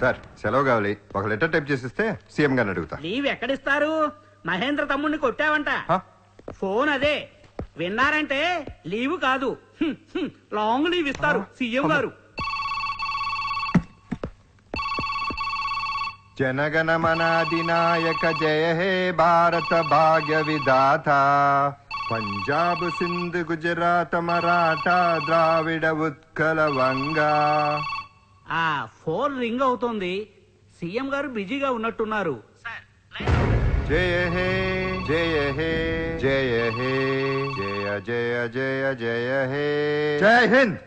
Sir సెలవు కావాలి, ఒక లెటర్ టైప్ చేసిస్తే సీఎం గారిని అడుగుతా. లీవ్ ఎక్కడిస్తారు? మహేంద్ర తమ్ముడిని కొట్టావంట. ఫోన్ అదే విన్నారంటే లీవ్ కాదు, లాంగ్ లీవ్ ఇస్తారు సీఎం గారు. జనగణమనాధినాయక జయ హే భారత భాగ్య విధాత, పంజాబ్ సింధ్ గుజరాత్ మరాఠా ద్రావిడ ఉత్కల వంగా. ఆ ఫోన్ రింగ్ అవుతోంది, సీఎం గారు బిజీగా ఉన్నట్టున్నారు. జయ హే జయ హే జయ హే జయ జయ జయ జయ హే జై హింద్.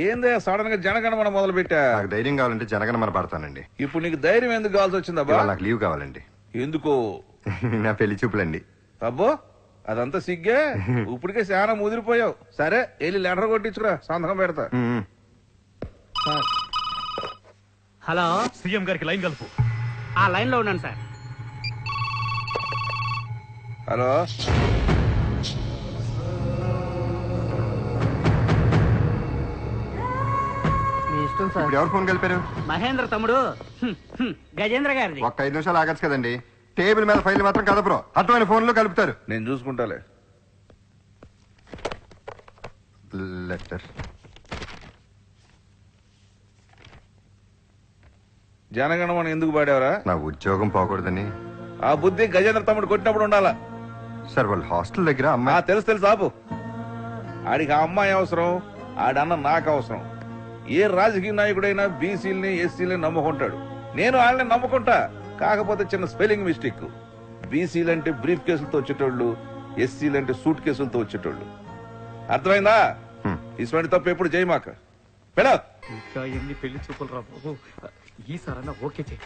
ఏందే సడన్ గా జనగణమన మొదలు పెట్టా? నాకు ధైర్యం కావాలంటే జనగణమన పడతానండి. ఇప్పుడు నీకు ధైర్యం ఎందుకు కావాల్సి వచ్చిందబ్బా? నాకు లీవ్ కావాలండి. ఎందుకో? నా పెళ్లి చూపులండి. అబ్బో అదంతా సిగ్గే, ఇప్పటికే చాలా ముదిరిపోయావు. సరే వెళ్ళి లెటర్ కొట్టించుకురా, సంతకం పెడతా. హలో, సీఎం గారికి లైన్ కలుపు. ఆ లైన్ లో ఉన్నాను సార్. హలో, ఇప్పుడు ఎవరు ఫోన్ కలిపారు? మహేంద్ర తమ్ముడు గజేంద్ర గారిది. ఒక్క 5 నిమిషాలు ఆగచ్చు కదండి. టేబుల్ మీద ఫైల్ మాత్రం కదపరు, అర్థమైన ఫోన్లో కలుపుతారు. నేను చూసుకుంటాలే. లెటర్. జనగణమన ఎందుకు పాడేవరా? నా ఉద్యోగం పోకూడదని. ఆ బుద్ధి గజేంద్ర తమ్ముడు కొట్టినప్పుడు ఉండాలా. సార్ వాళ్ళ హాస్టల్ దగ్గర అమ్మాయి. తెలుసు తెలుసు ఆపు. ఆడికి ఆ అమ్మాయి అవసరం, ఆడన్న నాకు అవసరం. ఏ రాజకీయ నాయకుడైనా బీసీలని ఎస్సీలని నమ్ముకుంటాడు. నేను వాళ్ళని నమ్ముకుంటా. కాకపోతే చిన్న స్పెల్లింగ్ మిస్టేక్. బీసీలంటే బ్రీఫ్ కేసులతో వచ్చేటోళ్ళు, ఎస్సీలంటే సూట్ కేసులతో వచ్చేటోళ్ళు. అర్థమైందా? ఇటువంటి తప్పు ఎప్పుడు చేయమాక. పెడా ఇంకా ఎన్ని పెళ్లి చూపులు రా బాబు. ఈసారన్నా ఓకే చేయి.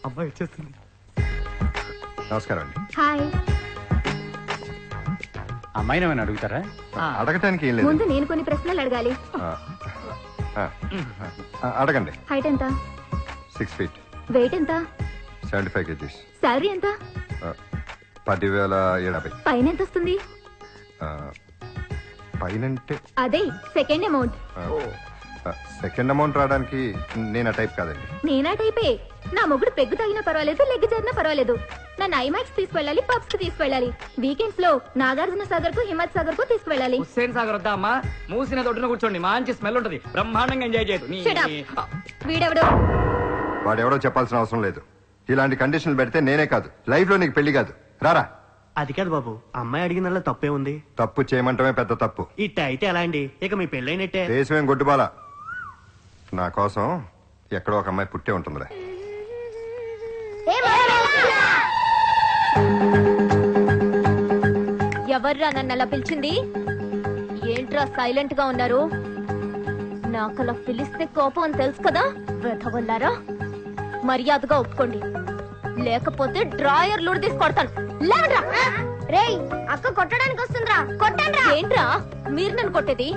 అమ్మాయి వచ్చేస్తుంది. నమస్కారం అండి. హాయ్. అమ్మాయిని ఏమైనా అడుగుతారా? అడగటానికి ఏం లేదు. ముందు నేను కొన్ని ప్రశ్నలు అడగాలి. అడగండి. హైట్ ఎంత? 6 feet. వెయిట్ ఎంత? 75 kgs. సాలరీ ఎంత? 10,070. పైన ఎంత వస్తుంది? పైనంటే అదే సెకండ్ అమౌంట్. సెకండ్ అమౌంట్ రావడానికి నేను ఆ టైప్ కాదండి. నేనా టైపే. నా మొగుడు పెగ్గు తాగినా పర్వాలేదు, లెగ్ జరిగినా పర్వాలేదు. నన్ను ఐమాక్స్ తీసుకెళ్ళాలి, పబ్స్ కి తీసుకెళ్ళాలి. వీకెండ్స్ లో నాగార్జున సాగర్ కు, హిమత్ సాగర్ కు తీసుకెళ్ళాలి. హుస్సేన్ సాగర్ వద్దా అమ్మా? మూసిన దొడ్డున కూర్చోండి, మంచి స్మెల్ ఉంటది, బ్రహ్మాండంగా ఎంజాయ్ చేయదు. వీడెవడు? వాడెవడో చెప్పాల్సిన అవసరం లేదు. ఇలాంటి కండిషన్లు పెడితే నేనే కాదు, లైఫ్ లో నీకు పెళ్లి కాదు. రారా. అది కాదు బాబు, అమ్మాయి అడిగిన తప్పే ఉంది. తప్పు చేయమంటమే పెద్ద తప్పు. ఇట్ట అయితే ఎలా అండి? ఇక మీ పెళ్ళైనట్టే. దేశమేం గొడ్డుబాల. నా కోసం ఎక్కడో ఒక అమ్మాయి పుట్టే ఉంటుందిలే. ఎవర్రా నన్ను అలా పిలిచింది? ఏంట్రా సైలెంట్ గా ఉన్నారు? నాకలా పిలిస్తే కోపం అని తెలుసు కదా, వెధవల్లారా. మర్యాదగా ఒప్పుకోండి, లేకపోతే డ్రాయర్ లూడు తీసుకొడతాను. రేయ్, అక్క కొట్టడానికి వస్తుందిరా, కొట్టండి. ఏంట్రా మీరు నన్ను కొట్టేది?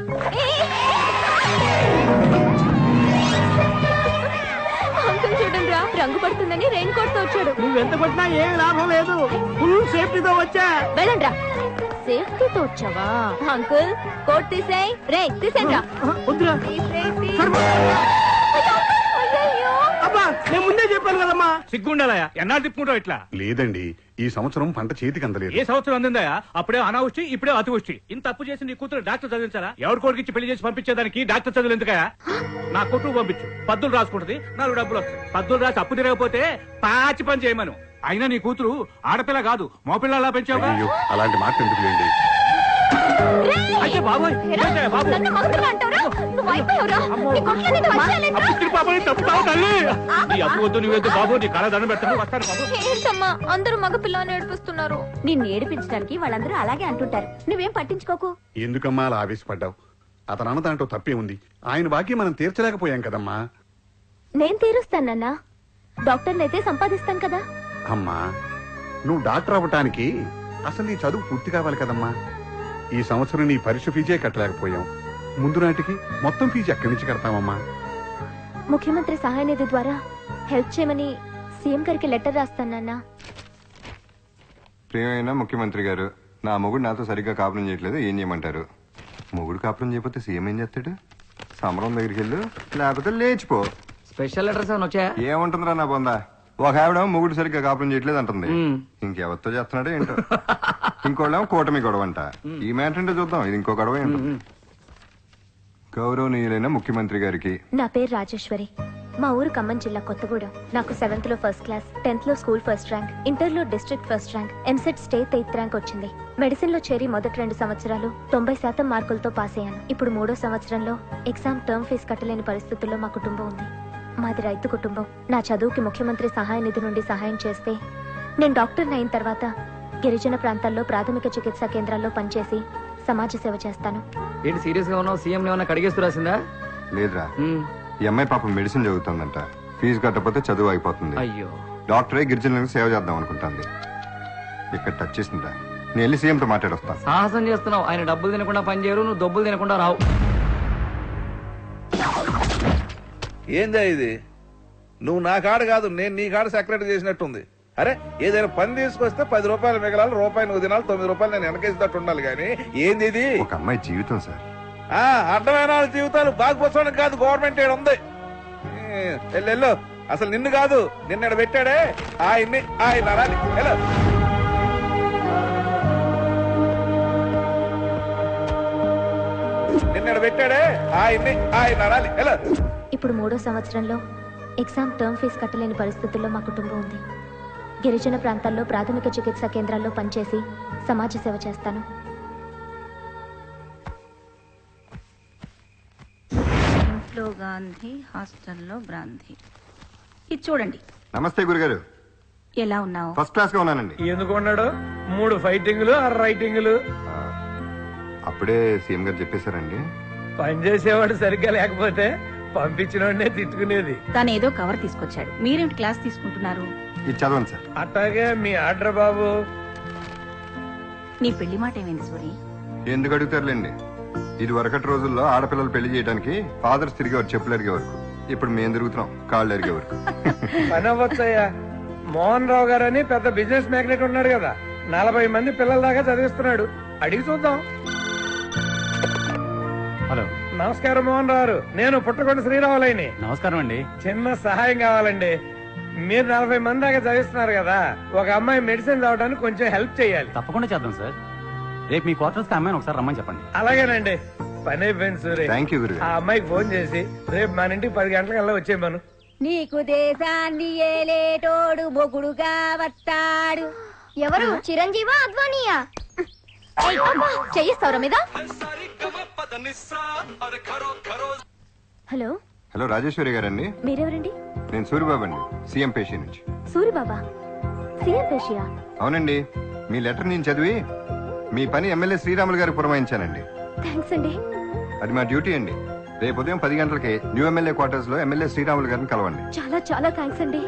అంకుల్ చూడండి రా, రంగు పడుతుందని రెయిన్ కోట్ తో వచ్చాడు. నువ్వెంత కొట్టినా ఏమి లాభం లేదు, ఫుల్ సేఫ్టీతో వచ్చా. వెళ్ళండ్రా. సేఫ్టీతో వచ్చావా? Uncle coat తీసేయ్. రే తీసేయండి. అబ్బా, నేను ముందే చెప్పాను కదమ్మా. సిగ్గుండాలయా, ఎన్నాళ్ళు తిప్పుకుంటావు ఇట్లా? లేదండి, ఈ సంవత్సరం పంట చేతికి అందలేదు. ఏ సంవత్సరం అందిందయా? అప్పుడే అనావృష్టి, ఇప్పుడే అతివృష్టి. ఇంత తప్పు చేసి నీ కూతురు డాక్టర్ చదివించాలా? ఎవరి కోరికిచ్చి పెళ్లి చేసి పంపించేదానికి డాక్టర్ చదువులు ఎందుకయా? నా కూతురు పంపించు, పద్దులు రాసుకుంటది, 4 డబ్బులు వస్తాయి. పద్దులు రాసి అప్పు తిరగకపోతే పాచి పని చేయమను. అయినా నీ కూతురు ఆడపిల్ల కాదు, మోపిల్లలా పెంచావుగా. అలాంటి మాట ఎందుకు లేండి. అయితే బాబోయ్, బాబు అందరూ మగపిల్లని ఏడిపిస్తున్నారు. నిన్ను ఏడిపించడానికి వాళ్ళందరూ అలాగే అంటుంటారు, నువ్వేం పట్టించుకోకు. ఎందుకమ్మా అలా ఆవేశపడ్డావు? అతను అన్న దాంట్లో తప్పే ఉంది. ఆయన బాకీ మనం తీర్చలేకపోయాం కదమ్మా. నేను తీరుస్తానన్నా, డాక్టర్ని అయితే సంపాదిస్తాను కదా. అమ్మా, నువ్వు డాక్టర్ అవ్వటానికి అసలు నీ చదువు పూర్తి కావాలి కదమ్మా. ఈ సంవత్సరం నీ పరీక్ష ఫీజే కట్టలేకపోయాం. ముందు నాటికి మొత్తం ఫీజు ఎక్కడి నుంచి కడతామమ్మా? ముఖ్యమంత్రి సహాయ నిధి ద్వారా హెల్ప్ చేయమని సీఎం గారికి లెటర్ రాస్తానన్నా. ప్రియమైన ముఖ్యమంత్రి గారు, నా మొగుడు నాతో సరిగ్గా కాపురం చేయట్లేదు, ఏం చేయమంటారు? మొగుడు కాపురం చేయకపోతే సీఎం ఏం చేస్తాడు? సమరం దగ్గరికి వెళ్ళు, లేకపోతే లేచిపో. స్పెషల్ లెటర్స్ ఏమైనా వచ్చాయా? ఏముంటుందిరా నా బొంద, ఒక ఆవిడ మొగుడు సరిగ్గా కాపురం చేయట్లేదు అంటుంది. ఇంకెవరితో చేస్తున్నాడో ఏంటో. ఇంకోళ్ళేమో కూటమి గొడవ అంట. ఈ మ్యాటర్ అంటే చూద్దాం, ఇది ఇంకో గొడవ ఏంటో. గౌరవనీయులైన ముఖ్యమంత్రి గారికి. నా పేరు రాజేశ్వరి. మా ఊరు ఖమ్మం జిల్లా కొత్తగూడెం. నాకు 7th లో ఫస్ట్ క్లాస్, 10th లో స్కూల్ ఫస్ట్ ర్యాంక్, ఇంటర్ లో district first rank, EAMCET state 8th rank వచ్చింది. మెడిసిన్ లో చేరి మొదటి 2 సంవత్సరాలు 90% మార్కులతో పాస్ అయ్యాను. ఇప్పుడు 3వ సంవత్సరంలో ఎగ్జామ్ టర్మ్ ఫీజు కట్టలేని పరిస్థితుల్లో మా కుటుంబం ఉంది. మాది రైతు కుటుంబం. నా చదువుకి ముఖ్యమంత్రి సహాయ నిధి నుండి సహాయం చేస్తే నేను డాక్టర్ అయిన తర్వాత గిరిజన ప్రాంతాల్లో ప్రాథమిక చికిత్సా కేంద్రాల్లో పనిచేసి సమాజ సేవ చేస్తాను. ఏంటి సీరియస్ గా ఉన్నావు? సీఎం ఏమన్నా కడిగేస్తూ రాసిందా? లేదురా, ఈ అమ్మాయి పాపం మెడిసిన్ చదువుతుందంట. ఫీజు కట్టకపోతే చదువు అయిపోతుంది. అయ్యో, డాక్టరే గిరిజనులకు సేవ చేద్దాం అనుకుంటుంది. ఇక్కడ టచ్ చేసిందా? నేను వెళ్ళి సీఎంతో మాట్లాడొస్తాను. సాహసం చేస్తున్నావు. ఆయన డబ్బులు తినకుండా పని చేయరు, నువ్వు డబ్బులు తినకుండా రావు. ఏందా ఇది? నువ్వు నా కాడ కాదు, నేను నీ కాడ సెక్రటరీ చేసినట్టుంది. అరే, ఏదైనా పని తీసుకొస్తే 10 రూపాయలు మిగలాలి, రూపాయి నువ్వు తినాలి, 9 రూపాయలు నేను వెనకేసేటట్టు ఉండాలి. కానీ ఏంది ఇది? ఒక అమ్మాయి జీవితం సార్. అడ్డమైన వాళ్ళ జీవితాలు బాగుపోసడానికి కాదు, గవర్నమెంట్ ఏడు ఉంది. వెళ్ళు, అసలు నిన్ను కాదు, నిన్న పెట్టాడే ఆయన్ని, ఆయన అనాలి. నిన్న పెట్టాడే ఆయన్ని, ఆయన అనాలి. ఇప్పుడు 3వ సంవత్సరంలో ఎగ్జామ్ టర్మ్ ఫీజు కట్టలేని పరిస్థితుల్లో మా కుటుంబం ఉంది. గిరిజన ప్రాంతాల్లో ప్రాథమిక చికిత్సా కేంద్రాల్లో పనిచేసి సమాజ సేవ చేస్తాను. ఇంట్లో గాంధీ, హాస్టల్లో బ్రాంధీ. ఇది చూడండి. నమస్తే గురుగారు. ఎలా ఉన్నావు? ఫస్ట్ క్లాస్ గా ఉన్నానండి. ఎందుకు ఉన్నాడు? 3 ఫైటింగ్లు 6 రైటింగ్లు. అప్పుడే సీఎం గారు చెప్పేశారండి. పని చేసేవాడు సరిగ్గా లేకపోతే పంపించిన తిట్టుకునేది. తను ఏదో కవర్ తీసుకొచ్చాడు. మీరేమిటి క్లాస్ తీసుకుంటున్నారు? ఇది చదవండి సార్. అట్లాగే మీ ఆర్డర్ బాబు. నీ పెళ్లి మాట ఏమైంది సూరి? ఎందుకు అడుగుతారులేండి. ఇది వరకటి రోజుల్లో ఆడపిల్లలు పెళ్లి చేయడానికి ఫాదర్స్ తిరిగేవారు, చెప్పులు అరిగే వరకు. ఇప్పుడు మేము తిరుగుతున్నాం కాళ్ళు అరిగే వరకు. పని అవ్వచ్చయ్యా. మోహన్ రావు గారు అని పెద్ద బిజినెస్ మ్యాగ్నెట్ ఉన్నాడు కదా, 40 మంది పిల్లల దాకా చదివిస్తున్నాడు. అడిగి చూద్దాం. హలో, నమస్కారం మోహన్ రావు. నేను పుట్టకొండ శ్రీరాములైని. నమస్కారం అండి. చిన్న సహాయం కావాలండి. మీరు 40 మంది దాకా చదివిస్తున్నారు కదా, ఒక అమ్మాయి మెడిసిన్ చదవడానికి కొంచెం హెల్ప్ చేయాలి. తప్పకుండా చేద్దాం సార్. రేపు మీ క్వార్టర్స్ కి అమ్మాయిని ఒకసారి రమ్మని చెప్పండి. అలాగేనండి. పని అయిపోయింది సూర్య. థ్యాంక్ యూ గురుగారు. ఆ అమ్మాయికి ఫోన్ చేసి రేపు మన ఇంటికి 10 గంటలకల్లా వచ్చేయమను. నీకు దేశాన్ని ఏలేటోడు మొగుడుగా వస్తాడు. ఎవరు? చిరంజీవా అద్వానీయా? చెయ్యిస్తారా మీద? హలో హలో, రాజేశ్వరి గారండి. మీరెవరండి? నేను సూరిబాబు అండి, సీఎం పేషి నుంచి. సూరిబాబా, సీఎం పేషియా? అవునండి, మీ లెటర్ నేను చదివి మీ పని ఎమ్మెల్యే శ్రీరాములు గారికి పురమాయించానండి. థ్యాంక్స్ అండి. అది మా డ్యూటీ అండి. రేపు ఉదయం 10 గంటలకి న్యూ ఎమ్మెల్యే క్వార్టర్స్ లో ఎమ్మెల్యే శ్రీరాములు గారిని కలవండి. చాలా చాలా థ్యాంక్స్ అండి.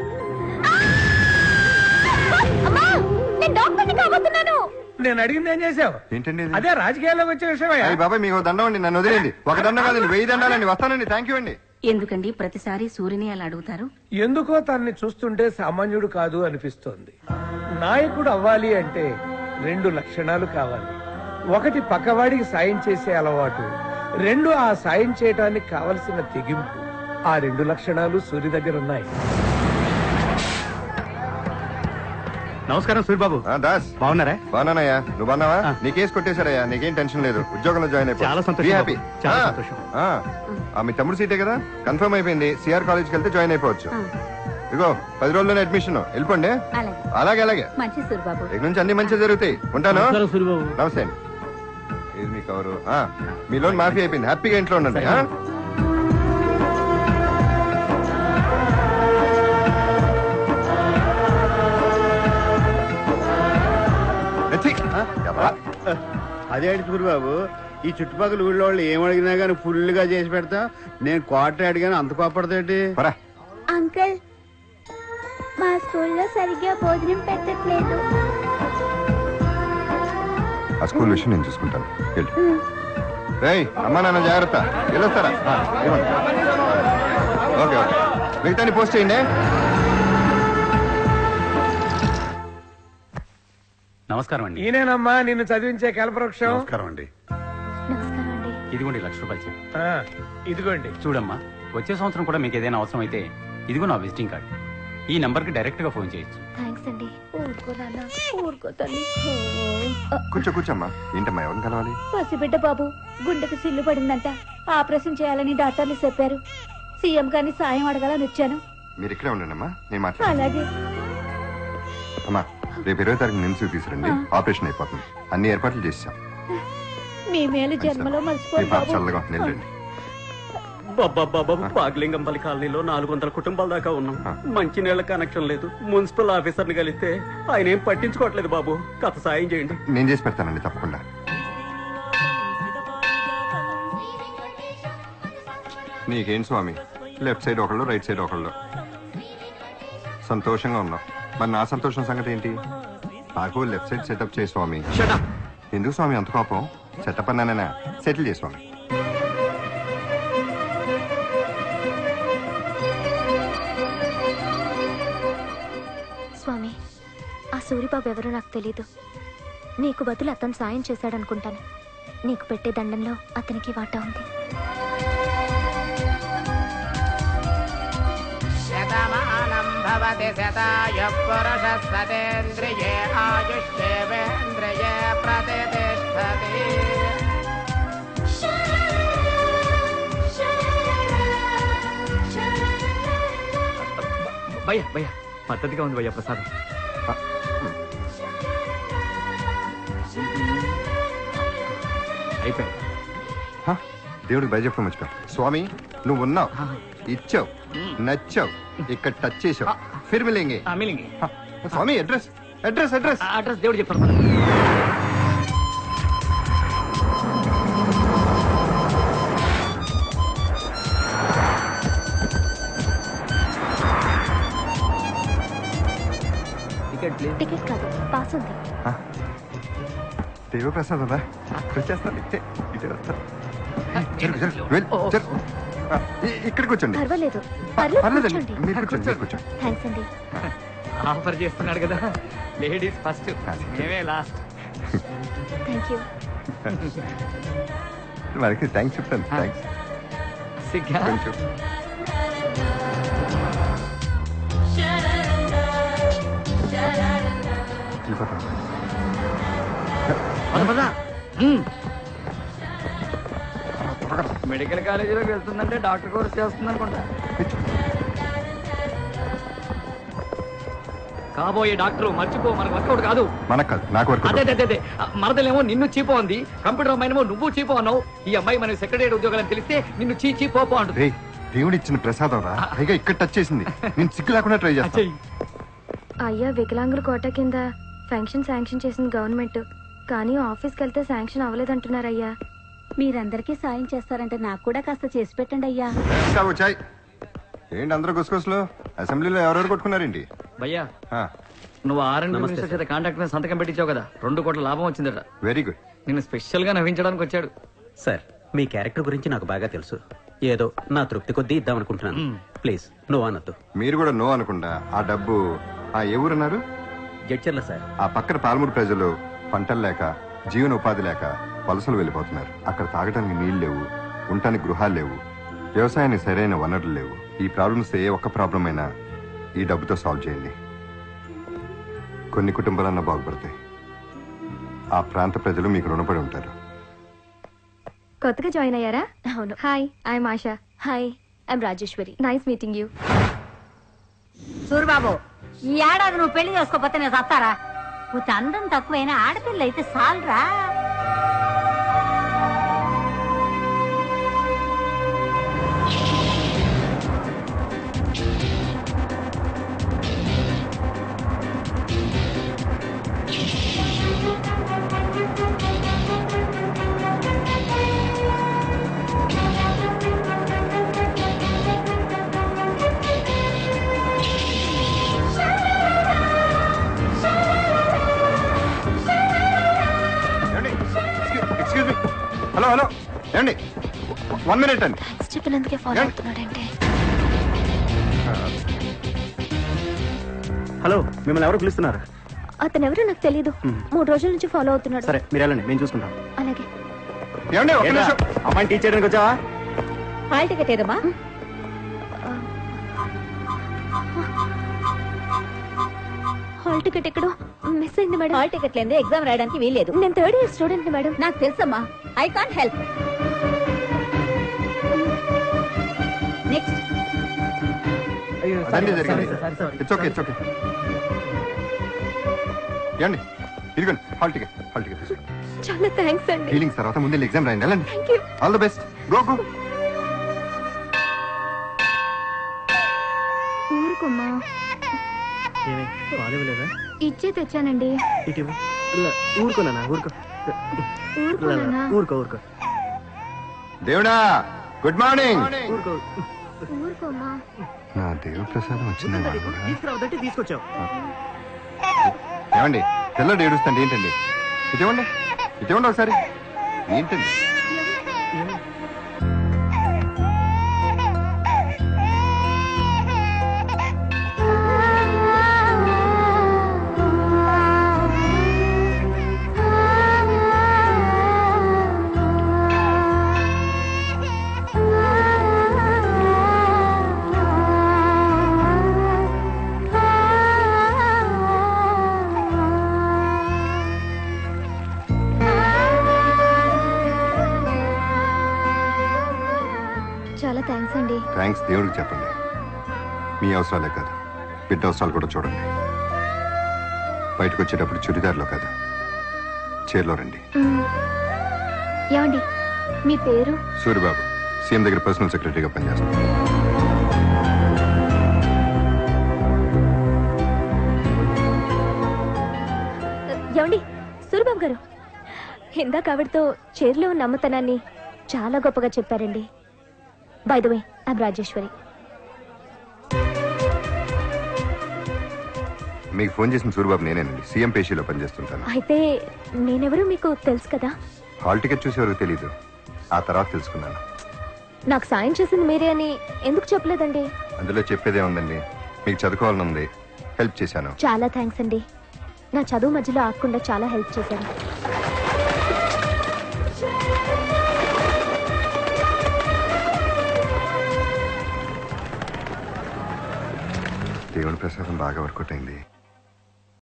అమ్మా, నేను డాక్టర్ని కాబోతున్నాను. నేను అడిగింది ఏం చేసావు? ఏంటండి ఇది? అదే రాజకీయాల్లోకి వచ్చే విషయం. అయ్య బాబాయ్, మీకు దండం అండి, నన్ను వదిలేండి. ఒక దండం కాదండి, 1000 దండాలండి. వస్తానండి. థ్యాంక్ యూ అండి. ఎందుకండి ప్రతిసారి సూర్యుని అలా అడుగుతారు? ఎందుకో తనని చూస్తుంటే సామాన్యుడు కాదు అనిపిస్తోంది. నాయకుడు అవ్వాలి అంటే 2 లక్షణాలు కావాలి. 1 పక్కవాడికి సాయం చేసే అలవాటు, 2 ఆ సాయం చేయడానికి కావలసిన తెగింపు. ఆ 2 లక్షణాలు సూర్య దగ్గర ఉన్నాయి. నమస్కారం సూరిబాబు. దాస్, బాగున్నారా? బాగున్నానయ్యా. నువ్వు బాగున్నావా? నీ కేసు కొట్టేశారయ్యా, నీకేం టెన్షన్ లేదు. ఉద్యోగంలో జాయిన్ అయిపో. చాలా సంతోషం. Be happy. చాలా సంతోషం. మీ తమ్ముడు సీటే కదా, కన్ఫర్మ్ అయిపోయింది. సిఆర్ కాలేజ్కి వెళ్తే జాయిన్ అయిపోవచ్చు. ఇగో 10 రోజుల్లోనే అడ్మిషన్. వెళ్ళిపోండి. అలాగే అలాగే. మంచి సూరిబాబు. ఇక నుంచి అన్ని మంచిగా జరుగుతాయి. ఉంటాను. సూరిబాబు. నమస్తే అండి. ఇది మీ కవరు. మీ లోన్ మాఫీ అయిపోయింది. హ్యాపీగా ఇంట్లో ఉండండి. అదేంటి సూరిబాబు, ఈ చుట్టుపక్కల ఊళ్ళో వాళ్ళు ఏమడిగినా గానీ ఫుల్ గా చేసి పెడతా. నేను క్వార్టర్ అడిగాను, అంత కోపడతాటి. అంకుల్, మా స్కూల్లో సరిగ్గా భోజనం పెట్టట్లేదు. ఆ స్కూల్ విషయం నేను చూసుకుంటాను. రేయ్, అమ్మా నాన్న జాగ్రత్త. వెళ్ళొస్తారా? Okay okay. మిగతాన్ని పోస్ట్ చేయండి. నమస్కారం అండి. ఈయనేనమ్మా నిన్ను చదివించే కల్పవృక్షం. నమస్కారం అండి. నమస్కారం అండి. ఇదిగోండి ₹1,00,000 ఇదిగోండి. చూడమ్మా, వచ్చే సంవత్సరం కూడా మీకు ఏదైనా అవసరం అయితే ఇదిగో నా విజిటింగ్ కార్డ్. ఈ నంబర్కి డైరెక్ట్ గా ఫోన్ చేయొచ్చు. థ్యాంక్స్ అండి. ఊరుకో నాన్న, ఊరుకో తల్లి. కూర్చోమ్మా. ఏంటమ్మా, ఎవరిని కలవాలి? పసిబిడ్డ బాబు గుండెకి సిల్లు పడిందంట, ఆపరేషన్ చేయాలని డాక్టర్లు చెప్పారు. సీఎం గారిని సాయం అడగాలని వచ్చాను. మీరు ఇక్కడే ఉండండి అమ్మా, నేను మాట్లాడు. అలాగే అమ్మా, రేపు 20వ తారీఖు నిమ్స్ తీసుకురండి. ఆపరేషన్ అయిపోతుంది. అన్ని ఏర్పాట్లు చేసాం. మీ మేలు జన్మలో మర్చిపోయి బాబు. చల్లగా నిలబడండి. బాబు, పాగలింగంపల్లి కాలనీలో 400 కుటుంబాల దాకా ఉన్నాం. మంచినీళ్ళ కనెక్షన్ లేదు. మున్సిపల్ ఆఫీసర్ని కలిస్తే ఆయన ఏం పట్టించుకోవట్లేదు బాబు. కథ సాయం చేయండి. నేను చేసి పెడతానండి, తప్పకుండా. నీకేం స్వామి, లెఫ్ట్ సైడ్ ఒకళ్ళు, రైట్ సైడ్ ఒకళ్ళు. సంతోషంగా ఉన్నాం. మరి నా సంతోషం సంగతి ఏంటి? నాకు లెఫ్ట్ సైడ్ సెటప్ చేయి స్వామి. ఎందుకు స్వామి అంత కోపం? సెటప్ అన్నానైనా సెటిల్ చేయి స్వామి. స్వామి, ఆ సూరిబాబు ఎవరో నాకు తెలీదు. నీకు బదులు అతను సాయం చేశాడనుకుంటాను. నీకు పెట్టే దండంలో అతనికి వాటా ఉంది. శతమానం భవతి శతాయుః పురుషः సతేంద్రియే ఆయుష్యేవేంద్రియే ప్రతిష్ఠతి. భయ్యా పద్ధతిగా ఉంది భయ్యా ప్రసాదం. అయిపోయింది. దేవుడికి భయ చెప్పడం మర్చిపో. స్వామి, నువ్వు ఉన్నావు, ఇచ్చావు, నచ్చావు, ఇక్కడ టచ్ చేసావు. ఫిర్ మిలేంగే. స్వామి, అడ్రస్ అడ్రస్ అడ్రస్ అడ్రస్ దేవుడు చెప్తాను. టికెట్ కాదు, పాస్ ఉంది. దేవప్రసాద్ రా, వచ్చేస్తాను. ఇక్కడ కూర్చోండి. పర్వాలేదు, పర్లేదండి, మీరు కూర్చోండి, మీరు కూర్చోండి. థ్యాంక్స్ అండి. ఆఫర్ చేస్తున్నాడు కదా, లేడీస్ ఫస్ట్, మేమే లాస్ట్. Thank you. మనకి థ్యాంక్స్ చెప్తాను. థ్యాంక్స్. సిగ్గా కొంచెం మెడికల్ కాలేజీలోకి వెళ్తుందంటే డాక్టర్ కోర్స్ చేస్తుంది అనుకుంటా. కాబోయే డాక్టర్ మర్చిపో, మనకు వర్కౌట్ కాదు. మనకు కాదు, నాకు వర్క్. అదే మరదలేమో నిన్ను చీపో అంది, కంప్యూటర్ అమ్మాయినేమో నువ్వు చీపో అన్నావు. ఈ అమ్మాయి మనకి సెక్రటరీ ఉద్యోగాలని తెలిస్తే నిన్ను చీ పోపో అంటుంది. దేవుడు ఇచ్చిన ప్రసాదం రా, పైగా ఇక్కడ టచ్ చేసింది. నేను సిగ్గు లేకుండా ట్రై చేస్తాను. అయ్యా, వికలాంగుల కోట కింద ఫంక్షన్ శాంక్షన్ చేసింది గవర్నమెంట్, కానీ ఆఫీస్కి వెళ్తే శాంక్షన్ అవ్వలేదంటున్నారయ్యా. మీరందరికీ సాయం చేస్తారంటే నాకు కూడా కాస్త చేసి పెట్టండి అయ్యా. ఏంటి అందరూ గుసగుసలు? అసెంబ్లీలో ఎవరెవరు కొట్టుకున్నారేంటి? భయ్యా, నువ్వు R&D చేత కాంట్రాక్ట్ మీద సంతకం పెట్టించావు కదా, 2 కోట్ల లాభం వచ్చిందట. Very good. నిన్ను స్పెషల్ గా నవ్వించడానికి వచ్చాడు. సార్, మీ క్యారెక్టర్ గురించి నాకు బాగా తెలుసు. ఏదో నా తృప్తి కొద్దీ ఇద్దామనుకుంటున్నాను. ప్లీజ్ నో అనొద్దు. మీరు కూడా నో అనుకుంటా. ఆ డబ్బు ఏ ఊరన్నారు? జడ్చర్ల సార్. ఆ పక్కన పాలమూరు ప్రజలు పంటలు లేక, జీవన ఉపాధి లేక వలసలు వెళ్ళిపోతున్నారు. అక్కడ తాగడానికి నీళ్లు లేవు, ఉండటానికి గృహాలు లేవు, వ్యవసాయానికి సరైన వనరులు లేవు. ఈ ప్రాబ్లమ్స్ ఏ ఒక్క ప్రాబ్లం అయినా ఈ డబ్బుతో సాల్వ్ చేయండి. కొన్ని కుటుంబాలన్నా బాగుపడతాయి. ఆ ప్రాంత ప్రజలు మీకు రుణపడి ఉంటారు. కొత్తగా జాయిన్ అయ్యారా? అవును. Hi, I'm ASHA. Hi, I'm Rajeshwari. Nice meeting you. Suribabu, ఈ ఏడాది నువ్వు పెళ్లి చేసుకోకపోతే నేను సత్తారా? కొంచెం అందం తక్కువైనా ఆడపిల్ల అయితే సాల్రా. హలో హలో, ఏమండి, 1 minute అండి. చెప్పినందుకే ఫాలో అవుతున్నాడంటే. హలో, మిమ్మల్ని ఎవరు పిలుస్తున్నారు? అతను ఎవరో నాకు తెలీదు. 3 రోజుల నుంచి ఫాలో అవుతున్నాడు. సరే, మీరు వెళ్ళండి, మేము చూసుకుంటాం. అలాగే. ఏమండి, ఒక్క నిమిషం. అమ్మాయిని టీచ్ చేయడానికి వచ్చావా? హాల్ టికెట్ ఏదమ్మా? హాల్ టికెట్ ఎక్కడో మిస్ అయింది మేడం. హాల్ టికెట్ లేదే ఎగ్జామ్ రాయడానికి వీల్లేదు. నేను 3rd ఇయర్ స్టూడెంట్ మేడం. నాకు తెలుసమ్మా. I can't help. నెక్స్ట్. అదండి జరిగింది. It's okay, it's okay. ఏమండి ఇదిగోండి హాల్ టికెట్ తీసుకోండి. చాలా థ్యాంక్స్ అండి. ఫీలింగ్స్ తర్వాత ముందు ఎగ్జామ్ రాయండి. వెళ్ళండి. Thank you. All the best. Go go. ఊరుకోమ్మా. ఇచ్చే తెచ్చానండి. ఊరుకోనా? ఊరుకోనా? ఊరుకో. దేవుడా గుడ్ మార్నింగ్. ఊరుకోమ్మా. నా దేవుడి ప్రసాదం వచ్చిందండి. తీసుకురావద్దంటే తీసుకొచ్చావు. ఏమండి పిల్లడు ఏడుస్తాండి ఏంటండి? ఇటువంటి ఒకసారి ఏంటండి? చాలా థ్యాంక్స్ అండి. థ్యాంక్స్ దేవుడికి చెప్పండి. మీ అవసరాలే కాదు బిడ్డ అవసరాలు కూడా చూడండి. బయటకు వచ్చేటప్పుడు చుడిదార్లో కాదు చీరలో రండి. ఏమండి మీ పేరు? సూరిబాబు, సీఎం దగ్గర పర్సనల్ సెక్రటరీగా పనిచేస్తాను. ఏమండి సూరిబాబు గారు, ఇందాక ఆవిడతో చీరలో ఉన్న అమ్మతనాన్ని చాలా గొప్పగా చెప్పారండి. By the way I'm Rajeshwari. మీకు ఫోన్ చేసిన సూరిబాబు నేనేనండి. సీఎం పేషీలో పనిచేస్తుంటాను. అయితే నేనెవరూ మీకు తెలుసు కదా? హాల్ టికెట్ చూసేవరకు తెలీదు, ఆ తర్వాత తెలుసుకున్నాను. నాకు సాయం చేసింది మీరే అని ఎందుకు చెప్పలేదండి? అందులో చెప్పేదే ఉందండి. మీకు చదువుకోవాలని ఉంది, హెల్ప్ చేశాను. చాలా థ్యాంక్స్ అండి. నా చదువు మధ్యలో ఆగకుండా చాలా హెల్ప్ చేశారు. దేవుని ప్రసాదం బాగా వర్కౌట్ అయింది.